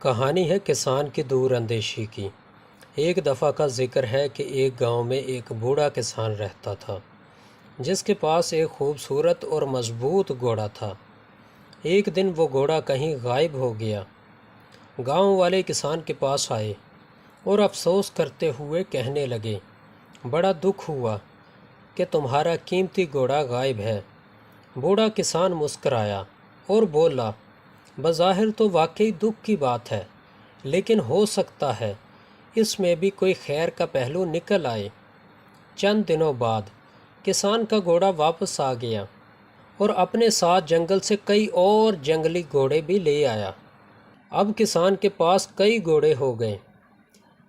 کہانی ہے کسان کی دور اندیشی کی۔ ایک دفعہ کا ذکر ہے کہ ایک گاؤں میں ایک بوڑھا کسان رہتا تھا جس کے پاس ایک خوبصورت اور مضبوط گھوڑا تھا۔ ایک دن وہ گھوڑا کہیں غائب ہو گیا۔ گاؤں والے کسان کے پاس آئے اور افسوس کرتے ہوئے کہنے لگے، بڑا دکھ ہوا کہ تمہارا قیمتی گھوڑا غائب ہے۔ بوڑھا کسان مسکرایا اور بولا، بظاہر تو واقعی دکھ کی بات ہے، لیکن ہو سکتا ہے اس میں بھی کوئی خیر کا پہلو نکل آئے۔ چند دنوں بعد کسان کا گھوڑا واپس آ گیا اور اپنے ساتھ جنگل سے کئی اور جنگلی گھوڑے بھی لے آیا۔ اب کسان کے پاس کئی گھوڑے ہو گئے۔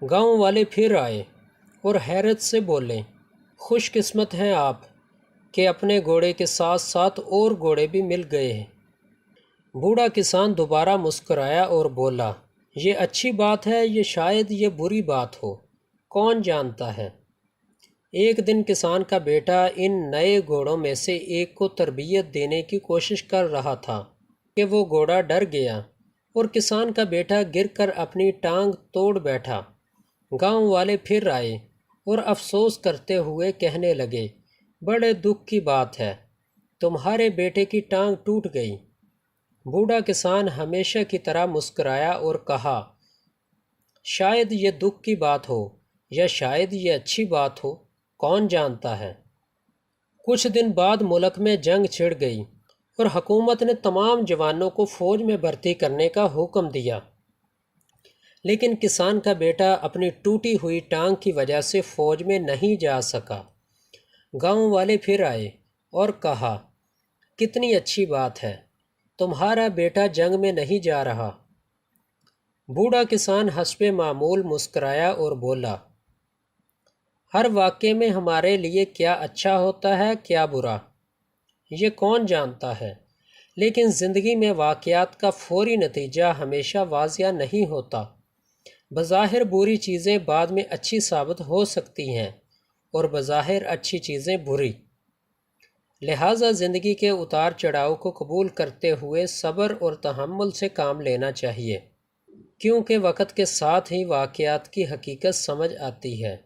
گاؤں والے پھر آئے اور حیرت سے بولے، خوش قسمت ہیں آپ کہ اپنے گھوڑے کے ساتھ ساتھ اور گھوڑے بھی مل گئے ہیں۔ بوڑھا کسان دوبارہ مسکرایا اور بولا، یہ اچھی بات ہے یا شاید یہ بری بات ہو، کون جانتا ہے۔ ایک دن کسان کا بیٹا ان نئے گھوڑوں میں سے ایک کو تربیت دینے کی کوشش کر رہا تھا کہ وہ گھوڑا ڈر گیا اور کسان کا بیٹا گر کر اپنی ٹانگ توڑ بیٹھا۔ گاؤں والے پھر آئے اور افسوس کرتے ہوئے کہنے لگے، بڑے دکھ کی بات ہے، تمہارے بیٹے کی ٹانگ ٹوٹ گئی۔ بوڑھا کسان ہمیشہ کی طرح مسکرایا اور کہا، شاید یہ دکھ کی بات ہو یا شاید یہ اچھی بات ہو، کون جانتا ہے۔ کچھ دن بعد ملک میں جنگ چھڑ گئی اور حکومت نے تمام جوانوں کو فوج میں بھرتی کرنے کا حکم دیا، لیکن کسان کا بیٹا اپنی ٹوٹی ہوئی ٹانگ کی وجہ سے فوج میں نہیں جا سکا۔ گاؤں والے پھر آئے اور کہا، کتنی اچھی بات ہے، تمہارا بیٹا جنگ میں نہیں جا رہا۔ بوڑھا کسان حسب معمول مسکرایا اور بولا، ہر واقعے میں ہمارے لیے کیا اچھا ہوتا ہے کیا برا، یہ کون جانتا ہے، لیکن زندگی میں واقعات کا فوری نتیجہ ہمیشہ واضح نہیں ہوتا۔ بظاہر بری چیزیں بعد میں اچھی ثابت ہو سکتی ہیں اور بظاہر اچھی چیزیں بری۔ لہٰذا زندگی کے اتار چڑھاؤ کو قبول کرتے ہوئے صبر اور تحمل سے کام لینا چاہیے، کیونکہ وقت کے ساتھ ہی واقعات کی حقیقت سمجھ آتی ہے۔